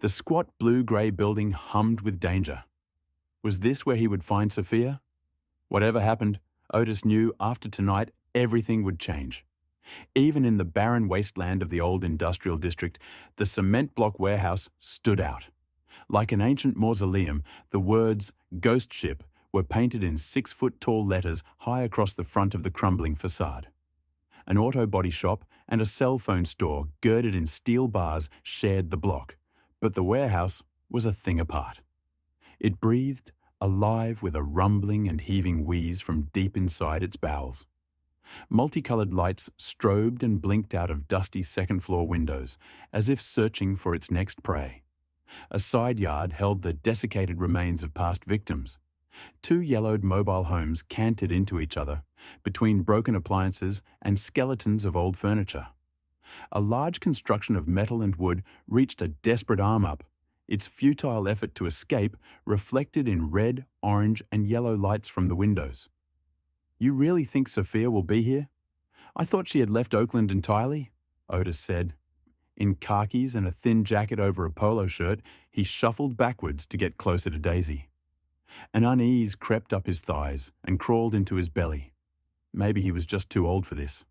The squat blue-grey building hummed with danger. Was this where he would find Sophia? Whatever happened, Otis knew after tonight everything would change. Even in the barren wasteland of the old industrial district, the cement block warehouse stood out. Like an ancient mausoleum, the words "Ghost Ship" were painted in 6-foot-tall letters high across the front of the crumbling facade. An auto body shop and a cell phone store girded in steel bars shared the block, but the warehouse was a thing apart. It breathed, alive with a rumbling and heaving wheeze from deep inside its bowels. Multicolored lights strobed and blinked out of dusty second-floor windows, as if searching for its next prey. A side yard held the desiccated remains of past victims. 2 yellowed mobile homes cantered into each other, between broken appliances and skeletons of old furniture. A large construction of metal and wood reached a desperate arm up, its futile effort to escape reflected in red, orange, and yellow lights from the windows. "You really think Sophia will be here? I thought she had left Oakland entirely," Otis said. In khakis and a thin jacket over a polo shirt, he shuffled backwards to get closer to Daisy. An unease crept up his thighs and crawled into his belly. Maybe he was just too old for this.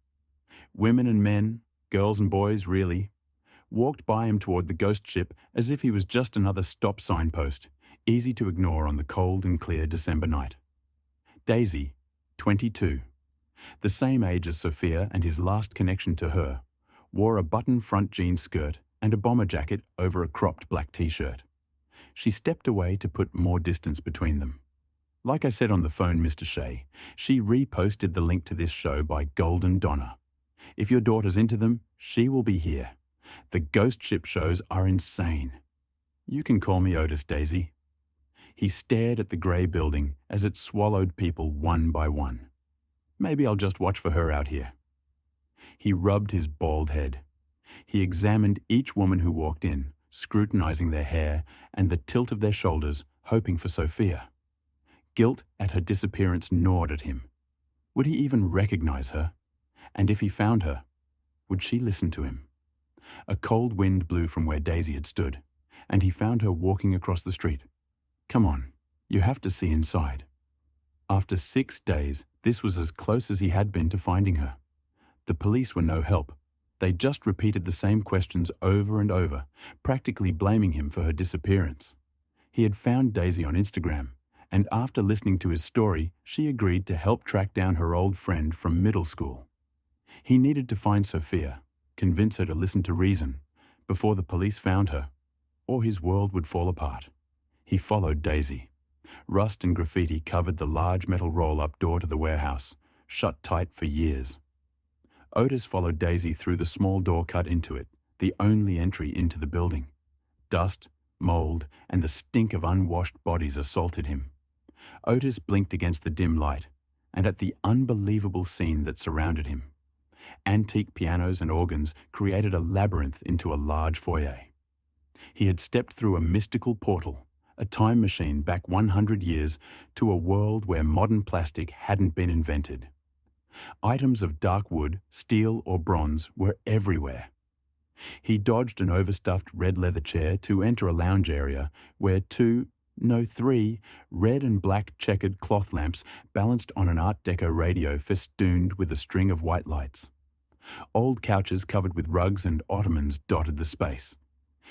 Women and men, girls and boys really, walked by him toward the ghost ship as if he was just another stop signpost, easy to ignore on the cold and clear December night. Daisy, 22, the same age as Sophia and his last connection to her, wore a button-front jean skirt and a bomber jacket over a cropped black t-shirt. She stepped away to put more distance between them. Like I said on the phone, Mr. Shea, she reposted the link to this show by Golden Donna. If your daughter's into them, she will be here. The ghost ship shows are insane. You can call me Otis, Daisy. He stared at the grey building as it swallowed people one by one. Maybe I'll just watch for her out here. He rubbed his bald head. He examined each woman who walked in, scrutinizing their hair and the tilt of their shoulders, hoping for Sophia. Guilt at her disappearance gnawed at him. Would he even recognize her? And if he found her, would she listen to him? A cold wind blew from where Daisy had stood, and he found her walking across the street. Come on, you have to see inside. After 6 days, this was as close as he had been to finding her. The police were no help. They just repeated the same questions over and over, practically blaming him for her disappearance. He had found Daisy on Instagram, and after listening to his story, she agreed to help track down her old friend from middle school. He needed to find Sophia, convince her to listen to reason, before the police found her, or his world would fall apart. He followed Daisy. Rust and graffiti covered the large metal roll-up door to the warehouse, shut tight for years. Otis followed Daisy through the small door cut into it, the only entry into the building. Dust, mold, and the stink of unwashed bodies assaulted him. Otis blinked against the dim light, and at the unbelievable scene that surrounded him. Antique pianos and organs created a labyrinth into a large foyer. He had stepped through a mystical portal, a time machine back 100 years to a world where modern plastic hadn't been invented. Items of dark wood, steel, or bronze were everywhere. He dodged an overstuffed red leather chair to enter a lounge area where 3 red and black checkered cloth lamps balanced on an Art Deco radio festooned with a string of white lights. Old couches covered with rugs and ottomans dotted the space.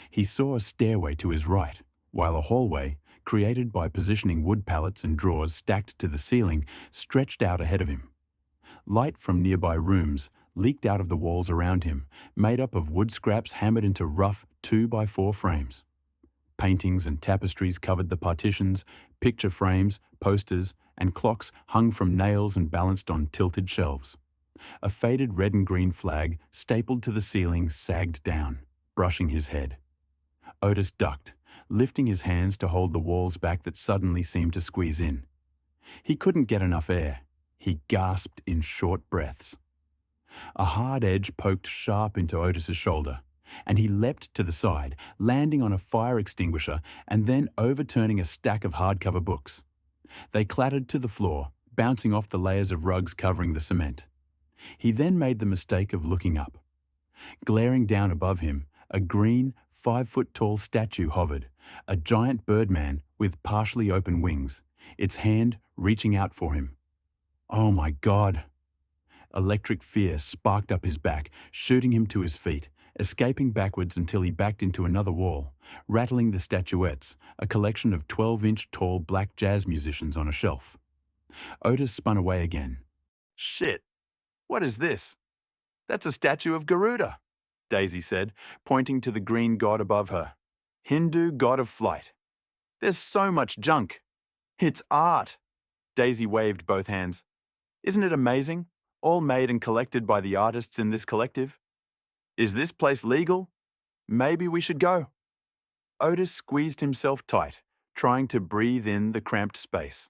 He saw a stairway to his right, while a hallway, created by positioning wood pallets and drawers stacked to the ceiling, stretched out ahead of him. Light from nearby rooms leaked out of the walls around him, made up of wood scraps hammered into rough 2x4 frames. Paintings and tapestries covered the partitions, picture frames, posters, and clocks hung from nails and balanced on tilted shelves. A faded red and green flag stapled to the ceiling sagged down, brushing his head. Otis ducked, lifting his hands to hold the walls back that suddenly seemed to squeeze in. He couldn't get enough air. He gasped in short breaths. A hard edge poked sharp into Otis's shoulder, and he leapt to the side, landing on a fire extinguisher and then overturning a stack of hardcover books. They clattered to the floor, bouncing off the layers of rugs covering the cement. He then made the mistake of looking up. Glaring down above him, a green, 5-foot-tall statue hovered, a giant birdman with partially open wings, its hand reaching out for him. Oh my God! Electric fear sparked up his back, shooting him to his feet, escaping backwards until he backed into another wall, rattling the statuettes, a collection of 12-inch tall black jazz musicians on a shelf. Otis spun away again. Shit! What is this? That's a statue of Garuda, Daisy said, pointing to the green god above her. Hindu god of flight. There's so much junk. It's art. Daisy waved both hands. Isn't it amazing? All made and collected by the artists in this collective. Is this place legal? Maybe we should go. Otis squeezed himself tight, trying to breathe in the cramped space.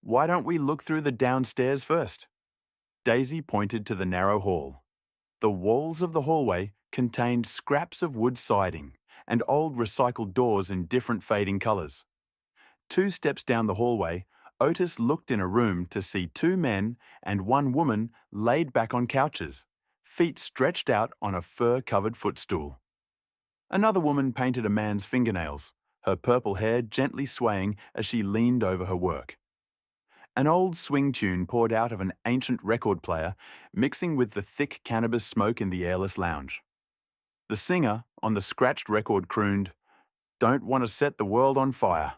Why don't we look through the downstairs first? Daisy pointed to the narrow hall. The walls of the hallway contained scraps of wood siding and old recycled doors in different fading colours. 2 steps down the hallway, Otis looked in a room to see 2 men and 1 woman laid back on couches, feet stretched out on a fur-covered footstool. Another woman painted a man's fingernails, her purple hair gently swaying as she leaned over her work. An old swing tune poured out of an ancient record player, mixing with the thick cannabis smoke in the airless lounge. The singer on the scratched record crooned, "Don't want to set the world on fire."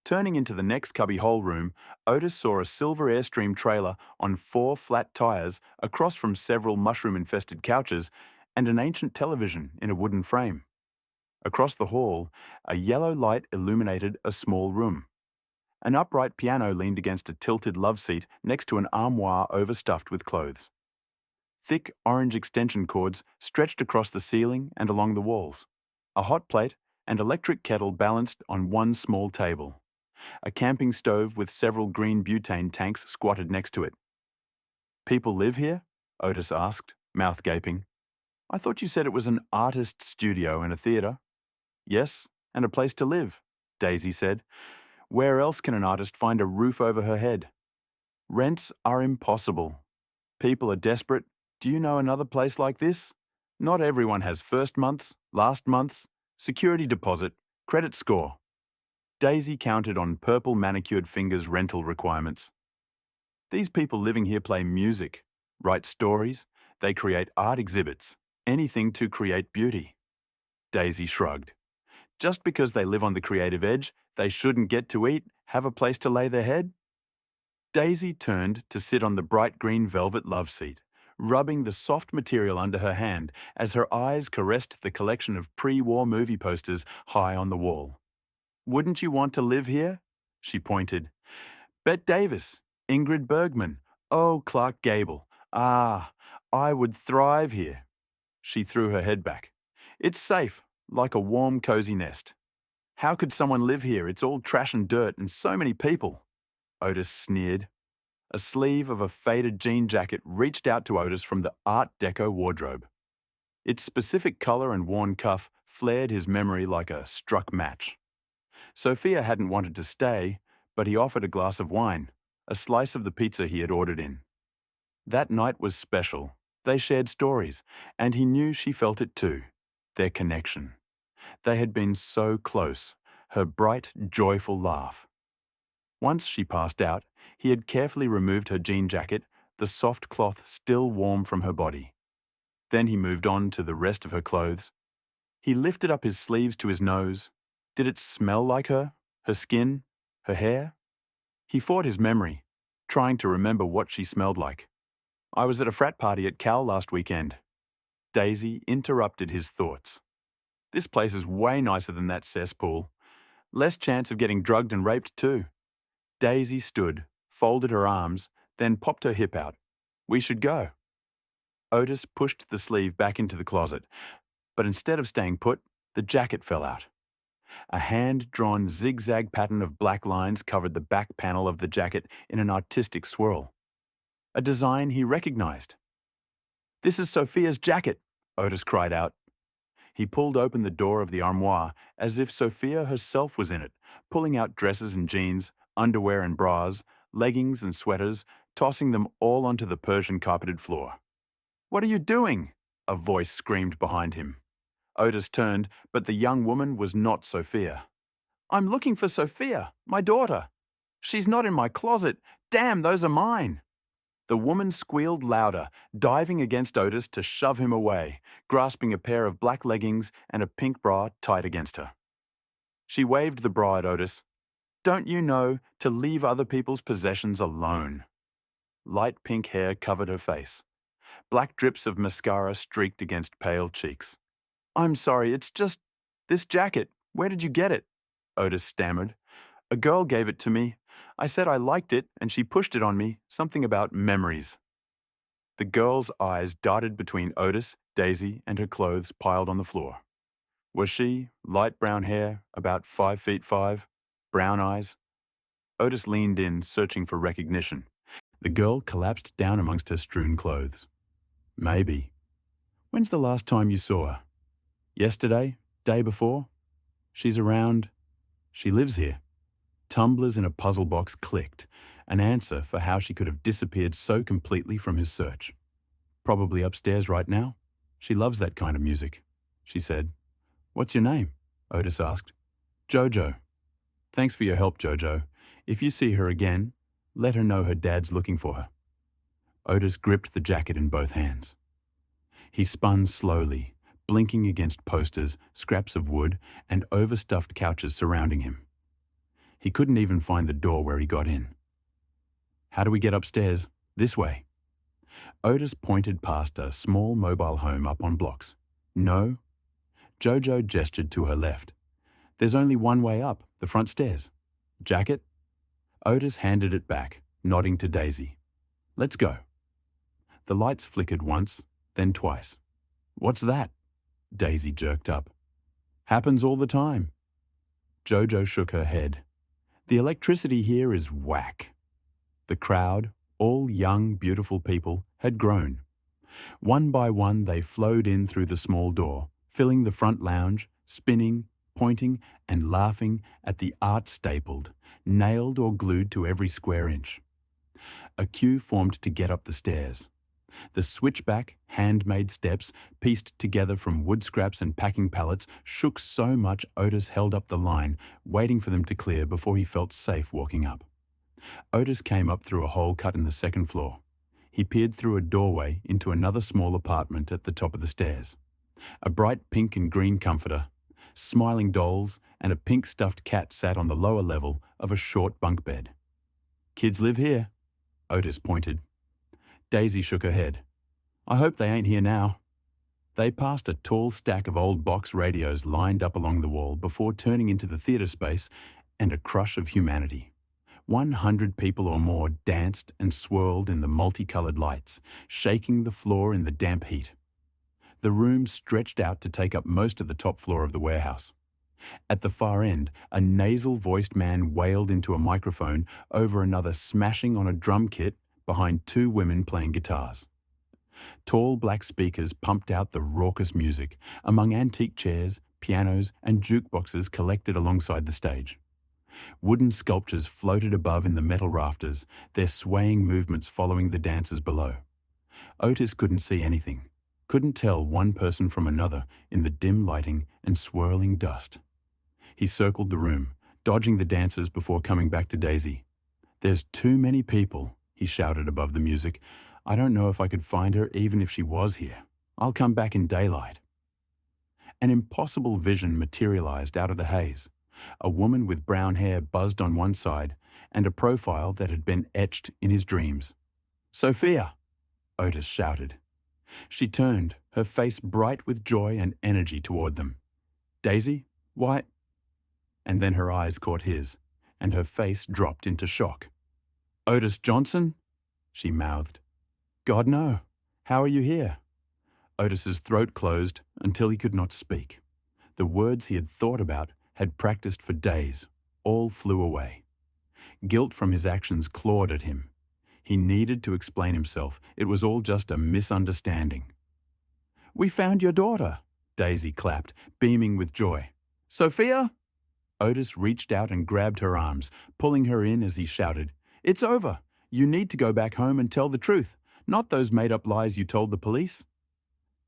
Turning into the next cubbyhole room, Otis saw a silver Airstream trailer on 4 flat tires across from several mushroom-infested couches and an ancient television in a wooden frame. Across the hall, a yellow light illuminated a small room. An upright piano leaned against a tilted love seat next to an armoire overstuffed with clothes. Thick orange extension cords stretched across the ceiling and along the walls. A hot plate and electric kettle balanced on one small table. A camping stove with several green butane tanks squatted next to it. People live here? Otis asked, mouth gaping. I thought you said it was an artist's studio and a theatre. Yes, and a place to live, Daisy said. Where else can an artist find a roof over her head? Rents are impossible. People are desperate. Do you know another place like this? Not everyone has first months, last months, security deposit, credit score. Daisy counted on purple manicured fingers' rental requirements. These people living here play music, write stories, they create art exhibits, anything to create beauty. Daisy shrugged. Just because they live on the creative edge, they shouldn't get to eat, have a place to lay their head? Daisy turned to sit on the bright green velvet love seat, rubbing the soft material under her hand as her eyes caressed the collection of pre-war movie posters high on the wall. Wouldn't you want to live here? She pointed. Bette Davis, Ingrid Bergman, oh, Clark Gable. Ah, I would thrive here. She threw her head back. It's safe, like a warm, cozy nest. How could someone live here? It's all trash and dirt and so many people. Otis sneered. A sleeve of a faded jean jacket reached out to Otis from the Art Deco wardrobe. Its specific color and worn cuff flared his memory like a struck match. Sophia hadn't wanted to stay, but he offered a glass of wine, a slice of the pizza he had ordered in. That night was special. They shared stories, and he knew she felt it too, their connection. They had been so close, her bright, joyful laugh. Once she passed out, he had carefully removed her jean jacket, the soft cloth still warm from her body. Then he moved on to the rest of her clothes. He lifted up his sleeves to his nose. Did it smell like her? Her skin? Her hair? He fought his memory, trying to remember what she smelled like. I was at a frat party at Cal last weekend. Daisy interrupted his thoughts. This place is way nicer than that cesspool. Less chance of getting drugged and raped too. Daisy stood, folded her arms, then popped her hip out. We should go. Otis pushed the sleeve back into the closet, but instead of staying put, the jacket fell out. A hand-drawn zigzag pattern of black lines covered the back panel of the jacket in an artistic swirl. A design he recognized. This is Sophia's jacket, Otis cried out. He pulled open the door of the armoire as if Sophia herself was in it, pulling out dresses and jeans, underwear and bras, leggings and sweaters, tossing them all onto the Persian carpeted floor. What are you doing? A voice screamed behind him. Otis turned, but the young woman was not Sophia. "I'm looking for Sophia, my daughter. She's not in my closet. Damn, those are mine." The woman squealed louder, diving against Otis to shove him away, grasping a pair of black leggings and a pink bra tight against her. She waved the bra at Otis. "Don't you know to leave other people's possessions alone?" Light pink hair covered her face. Black drips of mascara streaked against pale cheeks. "I'm sorry, it's just this jacket. Where did you get it?" Otis stammered. "A girl gave it to me. I said I liked it, and she pushed it on me, something about memories." The girl's eyes darted between Otis, Daisy, and her clothes piled on the floor. Was she light brown hair, about 5'5", brown eyes? Otis leaned in, searching for recognition. The girl collapsed down amongst her strewn clothes. "Maybe. When's the last time you saw her? Yesterday? Day before? She's around. She lives here." Tumblers in a puzzle box clicked, an answer for how she could have disappeared so completely from his search. "Probably upstairs right now. She loves that kind of music," she said. "What's your name?" Otis asked. "Jojo. Thanks for your help, Jojo. If you see her again, let her know her dad's looking for her." Otis gripped the jacket in both hands. He spun slowly, blinking against posters, scraps of wood, and overstuffed couches surrounding him. He couldn't even find the door where he got in. "How do we get upstairs?" "This way." Otis pointed past a small mobile home up on blocks. "No." Jojo gestured to her left. "There's only one way up, the front stairs." "Jacket?" Otis handed it back, nodding to Daisy. "Let's go." The lights flickered once, then twice. "What's that?" Daisy jerked up. "Happens all the time." Jojo shook her head. "The electricity here is whack." The crowd, all young, beautiful people, had grown. One by one they flowed in through the small door, filling the front lounge, spinning, pointing, and laughing at the art stapled, nailed or glued to every square inch. A queue formed to get up the stairs. The switchback, handmade steps, pieced together from wood scraps and packing pallets, shook so much Otis held up the line, waiting for them to clear before he felt safe walking up. Otis came up through a hole cut in the second floor. He peered through a doorway into another small apartment at the top of the stairs. A bright pink and green comforter, smiling dolls, and a pink stuffed cat sat on the lower level of a short bunk bed. "Kids live here," Otis pointed. Daisy shook her head. "I hope they ain't here now." They passed a tall stack of old box radios lined up along the wall before turning into the theatre space and a crush of humanity. 100 people or more danced and swirled in the multicolored lights, shaking the floor in the damp heat. The room stretched out to take up most of the top floor of the warehouse. At the far end, a nasal-voiced man wailed into a microphone over another smashing on a drum kit behind two women playing guitars. Tall black speakers pumped out the raucous music among antique chairs, pianos, and jukeboxes collected alongside the stage. Wooden sculptures floated above in the metal rafters, their swaying movements following the dancers below. Otis couldn't see anything, couldn't tell one person from another in the dim lighting and swirling dust. He circled the room, dodging the dancers before coming back to Daisy. "There's too many people," he shouted above the music. "I don't know if I could find her even if she was here. I'll come back in daylight." An impossible vision materialized out of the haze. A woman with brown hair buzzed on one side, and a profile that had been etched in his dreams. "Sophia!" Otis shouted. She turned, her face bright with joy and energy toward them. "Daisy? Why—" And then her eyes caught his, and her face dropped into shock. "Otis Johnson?" she mouthed. "God, no. How are you here?" Otis's throat closed until he could not speak. The words he had thought about, had practiced for days, all flew away. Guilt from his actions clawed at him. He needed to explain himself. It was all just a misunderstanding. "We found your daughter," Daisy clapped, beaming with joy. "Sophia?" Otis reached out and grabbed her arms, pulling her in as he shouted, "It's over. You need to go back home and tell the truth, not those made-up lies you told the police."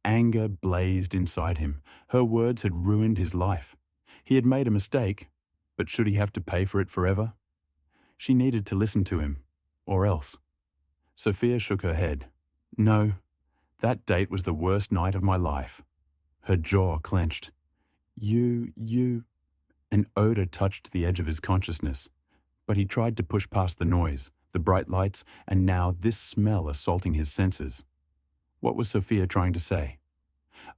Anger blazed inside him. Her words had ruined his life. He had made a mistake, but should he have to pay for it forever? She needed to listen to him, or else. Sophia shook her head. No, that date was the worst night of my life. Her jaw clenched. You... An odor touched the edge of his consciousness, but he tried to push past the noise, the bright lights, and now this smell assaulting his senses. What was Sophia trying to say?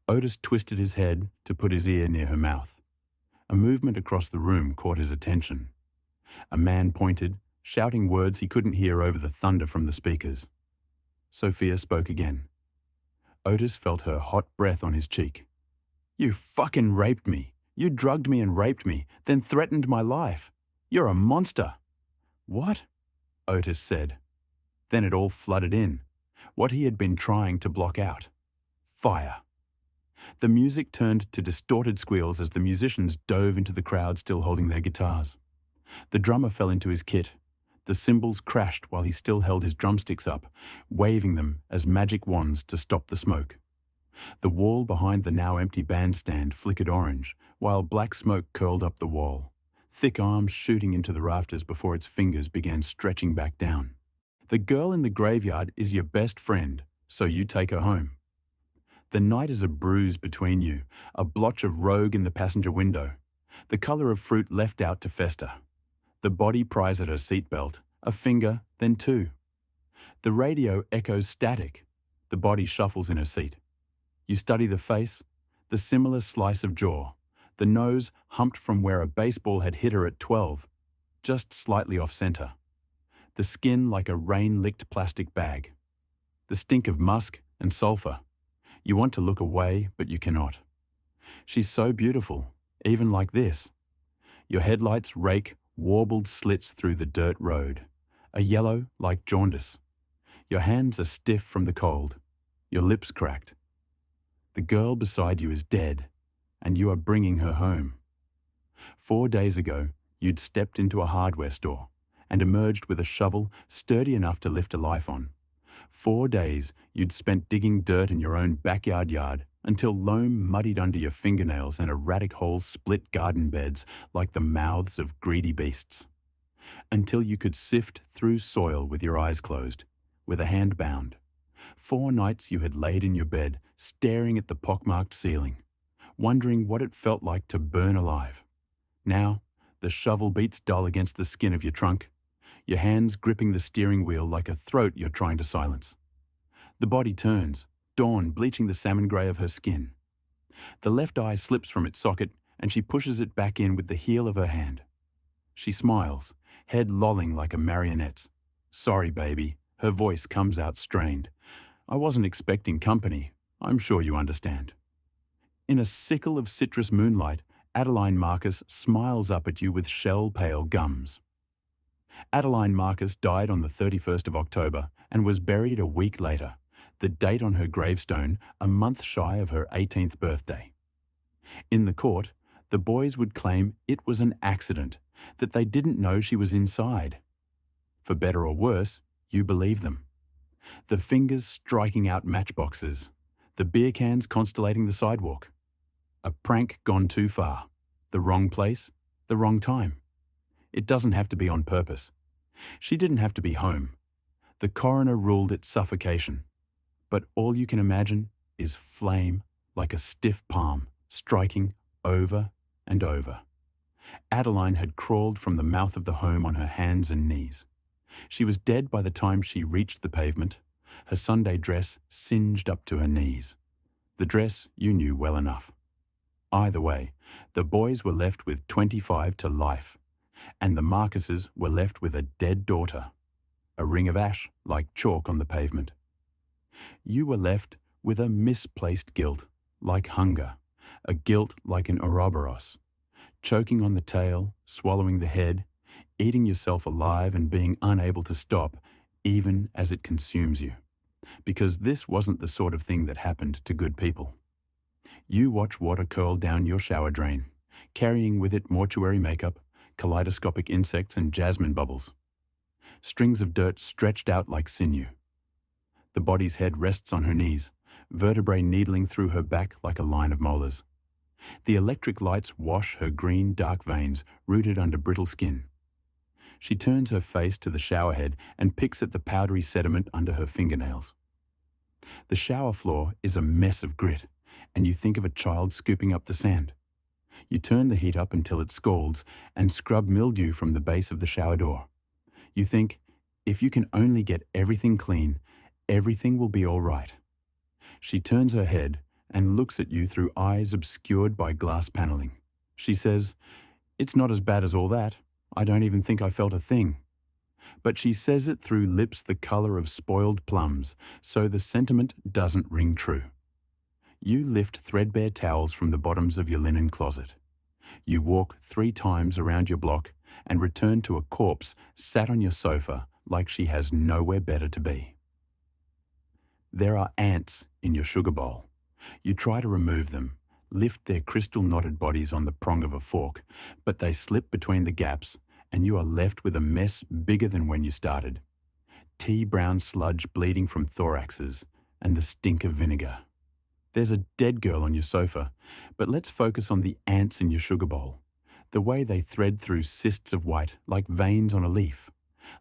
Otis twisted his head to put his ear near her mouth. A movement across the room caught his attention. A man pointed, shouting words he couldn't hear over the thunder from the speakers. Sophia spoke again. Otis felt her hot breath on his cheek. You fucking raped me. You drugged me and raped me, then threatened my life. You're a monster. What? Otis said. Then it all flooded in. What he had been trying to block out. Fire. The music turned to distorted squeals as the musicians dove into the crowd still holding their guitars. The drummer fell into his kit. The cymbals crashed while he still held his drumsticks up, waving them as magic wands to stop the smoke. The wall behind the now empty bandstand flickered orange, while black smoke curled up the wall, thick arms shooting into the rafters before its fingers began stretching back down. The girl in the graveyard is your best friend, so you take her home. The night is a bruise between you, a blotch of rogue in the passenger window, the color of fruit left out to fester. The body pries at her seatbelt, a finger, then two. The radio echoes static. The body shuffles in her seat. You study the face, the similar slice of jaw, the nose humped from where a baseball had hit her at 12, just slightly off center. The skin like a rain-licked plastic bag. The stink of musk and sulfur. You want to look away, but you cannot. She's so beautiful, even like this. Your headlights rake warbled slits through the dirt road, a yellow like jaundice. Your hands are stiff from the cold, your lips cracked. The girl beside you is dead, and you are bringing her home. 4 days ago, you'd stepped into a hardware store and emerged with a shovel sturdy enough to lift a life on. 4 days you'd spent digging dirt in your own backyard yard until loam muddied under your fingernails and erratic holes split garden beds like the mouths of greedy beasts. Until you could sift through soil with your eyes closed, with a hand bound. 4 nights you had laid in your bed, staring at the pockmarked ceiling, wondering what it felt like to burn alive. Now, the shovel beats dull against the skin of your trunk, your hands gripping the steering wheel like a throat you're trying to silence. The body turns, dawn bleaching the salmon grey of her skin. The left eye slips from its socket and she pushes it back in with the heel of her hand. She smiles, head lolling like a marionette's. Sorry, baby. Her voice comes out strained. I wasn't expecting company. I'm sure you understand. In a sickle of citrus moonlight, Adeline Marcus smiles up at you with shell-pale gums. Adeline Marcus died on the 31st of October and was buried a week later, the date on her gravestone a month shy of her 18th birthday. In the court, the boys would claim it was an accident, that they didn't know she was inside. For better or worse, you believe them. The fingers striking out matchboxes, the beer cans constellating the sidewalk. A prank gone too far, the wrong place, the wrong time. It doesn't have to be on purpose. She didn't have to be home. The coroner ruled it suffocation. But all you can imagine is flame like a stiff palm, striking over and over. Adeline had crawled from the mouth of the home on her hands and knees. She was dead by the time she reached the pavement, her Sunday dress singed up to her knees. The dress you knew well enough. Either way, the boys were left with 25 to life, and the Marcuses were left with a dead daughter, a ring of ash like chalk on the pavement. You were left with a misplaced guilt, like hunger, a guilt like an Ouroboros, choking on the tail, swallowing the head, eating yourself alive and being unable to stop, even as it consumes you. Because this wasn't the sort of thing that happened to good people. You watch water curl down your shower drain, carrying with it mortuary makeup, kaleidoscopic insects and jasmine bubbles. Strings of dirt stretched out like sinew. The body's head rests on her knees, vertebrae needling through her back like a line of molars. The electric lights wash her green, dark veins rooted under brittle skin. She turns her face to the showerhead and picks at the powdery sediment under her fingernails. The shower floor is a mess of grit, and you think of a child scooping up the sand. You turn the heat up until it scalds and scrub mildew from the base of the shower door. You think, if you can only get everything clean, everything will be all right. She turns her head and looks at you through eyes obscured by glass paneling. She says, "It's not as bad as all that. I don't even think I felt a thing." But she says it through lips the color of spoiled plums, so the sentiment doesn't ring true. You lift threadbare towels from the bottoms of your linen closet. You walk 3 times around your block and return to a corpse sat on your sofa like she has nowhere better to be. There are ants in your sugar bowl. You try to remove them, lift their crystal-knotted bodies on the prong of a fork, but they slip between the gaps and you are left with a mess bigger than when you started. Tea-brown sludge bleeding from thoraxes and the stink of vinegar. There's a dead girl on your sofa, but let's focus on the ants in your sugar bowl. The way they thread through cysts of white like veins on a leaf,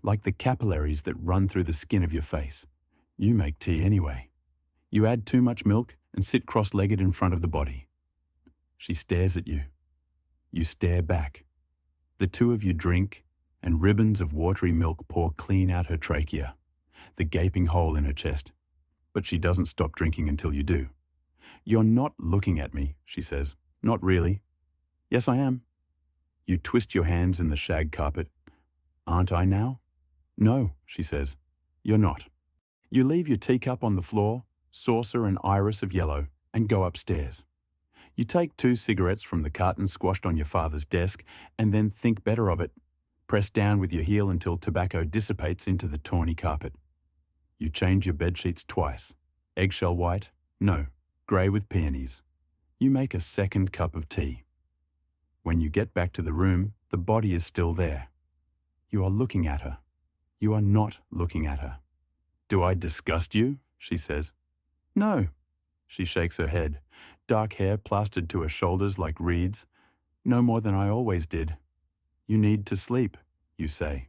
like the capillaries that run through the skin of your face. You make tea anyway. You add too much milk and sit cross-legged in front of the body. She stares at you. You stare back. The two of you drink, and ribbons of watery milk pour clean out her trachea, the gaping hole in her chest. But she doesn't stop drinking until you do. "You're not looking at me," she says. "Not really." "Yes, I am." You twist your hands in the shag carpet. "Aren't I now?" "No," she says. "You're not." You leave your teacup on the floor, saucer and iris of yellow, and go upstairs. You take 2 cigarettes from the carton squashed on your father's desk and then think better of it. Press down with your heel until tobacco dissipates into the tawny carpet. You change your bedsheets twice. Eggshell white? No, grey with peonies. You make a second cup of tea. When you get back to the room, the body is still there. You are looking at her. You are not looking at her. "Do I disgust you?" she says. "No." She shakes her head, dark hair plastered to her shoulders like reeds. "No more than I always did." "You need to sleep," you say.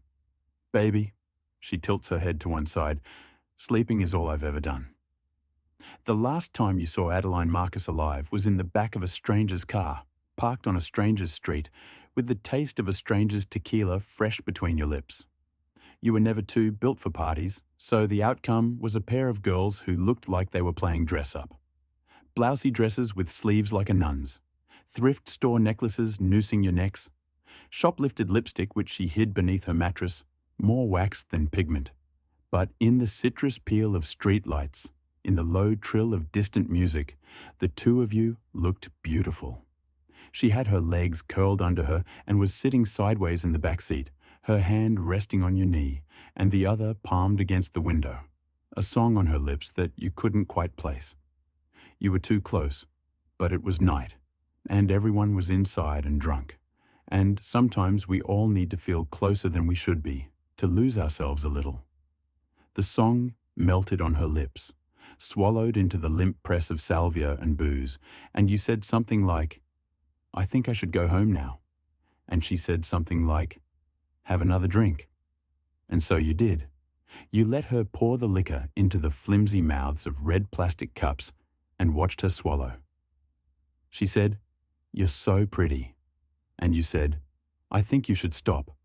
"Baby," she tilts her head to one side, "sleeping is all I've ever done." The last time you saw Adeline Marcus alive was in the back of a stranger's car, parked on a stranger's street, with the taste of a stranger's tequila fresh between your lips. You were never too built for parties, so the outcome was a pair of girls who looked like they were playing dress-up. Blousy dresses with sleeves like a nun's, thrift store necklaces noosing your necks, shoplifted lipstick which she hid beneath her mattress, more wax than pigment. But in the citrus peel of street lights, in the low trill of distant music, the two of you looked beautiful. She had her legs curled under her and was sitting sideways in the back seat, her hand resting on your knee and the other palmed against the window, a song on her lips that you couldn't quite place. You were too close, but it was night, and everyone was inside and drunk. And sometimes we all need to feel closer than we should be, to lose ourselves a little. The song melted on her lips, swallowed into the limp press of salvia and booze, and you said something like, "I think I should go home now." And she said something like, "Have another drink." And so you did. You let her pour the liquor into the flimsy mouths of red plastic cups and watched her swallow. She said, "You're so pretty." And you said, "I think you should stop."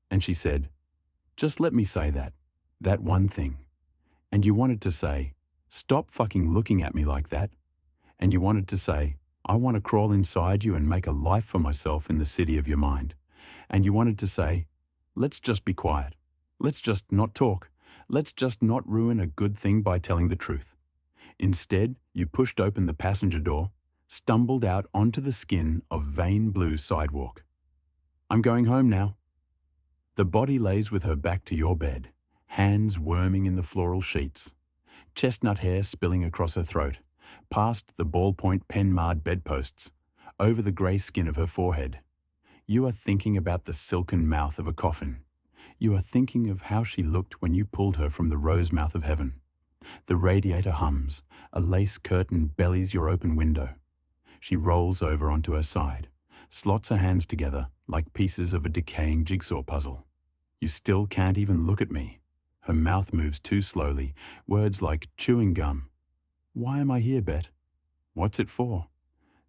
And she said, "Just let me say that one thing." And you wanted to say, "Stop fucking looking at me like that." And you wanted to say, "I want to crawl inside you and make a life for myself in the city of your mind." And you wanted to say, "Let's just be quiet. Let's just not talk. Let's just not ruin a good thing by telling the truth." Instead, you pushed open the passenger door, stumbled out onto the skin of vein blue sidewalk. "I'm going home now." The body lays with her back to your bed, hands worming in the floral sheets, chestnut hair spilling across her throat, past the ballpoint pen-marred bedposts, over the grey skin of her forehead. You are thinking about the silken mouth of a coffin. You are thinking of how she looked when you pulled her from the rose mouth of heaven. The radiator hums, a lace curtain bellies your open window. She rolls over onto her side, slots her hands together like pieces of a decaying jigsaw puzzle. You still can't even look at me. Her mouth moves too slowly, words like chewing gum. Why am I here, Bet? What's it for?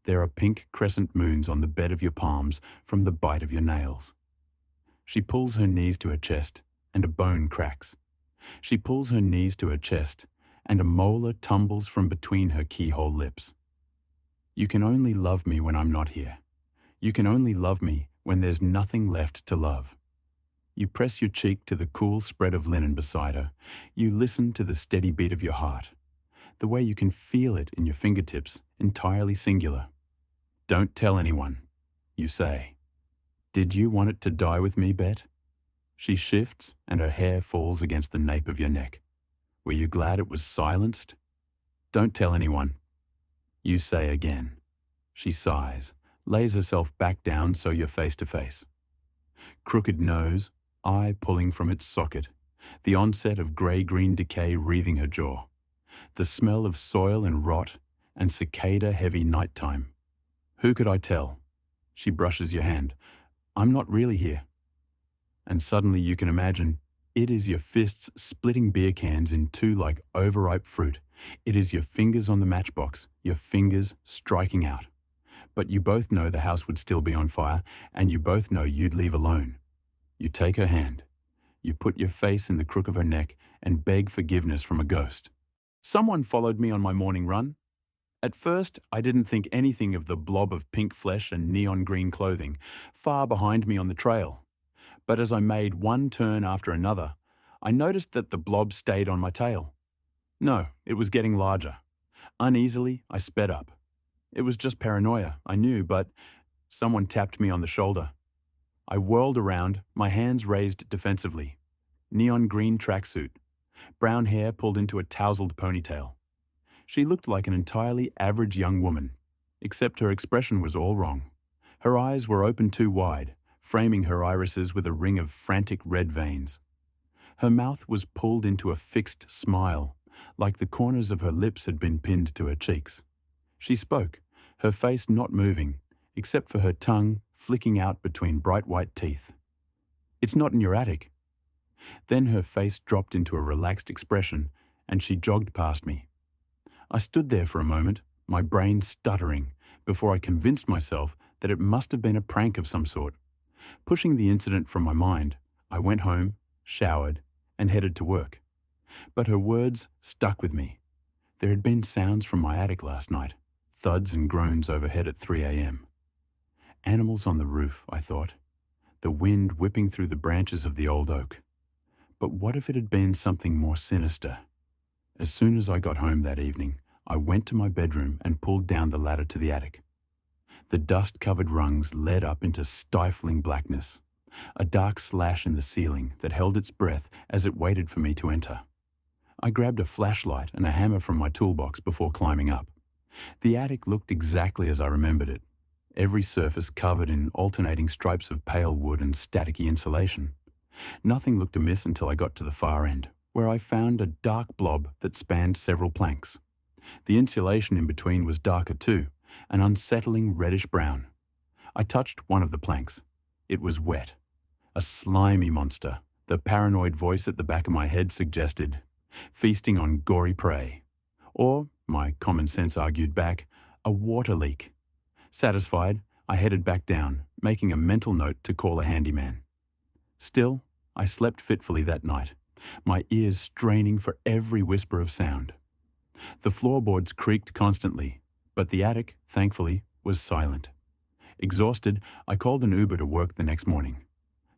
There are pink crescent moons on the bed of your palms from the bite of your nails. She pulls her knees to her chest, and a bone cracks. She pulls her knees to her chest, and a molar tumbles from between her keyhole lips. You can only love me when I'm not here. You can only love me when there's nothing left to love. You press your cheek to the cool spread of linen beside her. You listen to the steady beat of your heart, the way you can feel it in your fingertips, entirely singular. Don't tell anyone, you say. Did you want it to die with me, Bet? She shifts and her hair falls against the nape of your neck. Were you glad it was silenced? Don't tell anyone. You say again. She sighs, lays herself back down so you're face to face. Crooked nose, eye pulling from its socket, the onset of grey-green decay wreathing her jaw, the smell of soil and rot and cicada-heavy nighttime. Who could I tell? She brushes your hand. I'm not really here. And suddenly you can imagine it is your fists splitting beer cans in two like overripe fruit. It is your fingers on the matchbox, your fingers striking out. But you both know the house would still be on fire, and you both know you'd leave alone. You take her hand. You put your face in the crook of her neck and beg forgiveness from a ghost. Someone followed me on my morning run. At first, I didn't think anything of the blob of pink flesh and neon green clothing far behind me on the trail. But as I made one turn after another, I noticed that the blob stayed on my tail. No, it was getting larger. Uneasily, I sped up. It was just paranoia, I knew, but someone tapped me on the shoulder. I whirled around, my hands raised defensively. Neon green tracksuit, brown hair pulled into a tousled ponytail. She looked like an entirely average young woman, except her expression was all wrong. Her eyes were open too wide, framing her irises with a ring of frantic red veins. Her mouth was pulled into a fixed smile, like the corners of her lips had been pinned to her cheeks. She spoke, her face not moving, except for her tongue flicking out between bright white teeth. It's not in your attic. Then her face dropped into a relaxed expression, and she jogged past me. I stood there for a moment, my brain stuttering, before I convinced myself that it must have been a prank of some sort. Pushing the incident from my mind, I went home, showered, and headed to work. But her words stuck with me. There had been sounds from my attic last night, thuds and groans overhead at 3 a.m. Animals on the roof, I thought, the wind whipping through the branches of the old oak. But what if it had been something more sinister? As soon as I got home that evening, I went to my bedroom and pulled down the ladder to the attic. The dust-covered rungs led up into stifling blackness, a dark slash in the ceiling that held its breath as it waited for me to enter. I grabbed a flashlight and a hammer from my toolbox before climbing up. The attic looked exactly as I remembered it, every surface covered in alternating stripes of pale wood and staticky insulation. Nothing looked amiss until I got to the far end, where I found a dark blob that spanned several planks. The insulation in between was darker too, an unsettling reddish-brown. I touched one of the planks. It was wet. A slimy monster, the paranoid voice at the back of my head suggested, feasting on gory prey. Or, my common sense argued back, a water leak. Satisfied, I headed back down, making a mental note to call a handyman. Still, I slept fitfully that night, my ears straining for every whisper of sound. The floorboards creaked constantly, but the attic, thankfully, was silent. Exhausted, I called an Uber to work the next morning.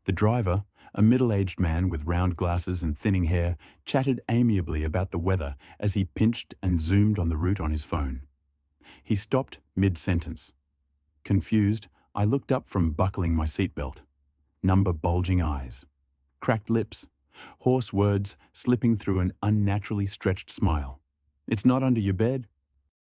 The driver, a middle-aged man with round glasses and thinning hair, chatted amiably about the weather as he pinched and zoomed on the route on his phone. He stopped mid-sentence. Confused, I looked up from buckling my seatbelt. Number bulging eyes. Cracked lips. Hoarse words slipping through an unnaturally stretched smile. It's not under your bed.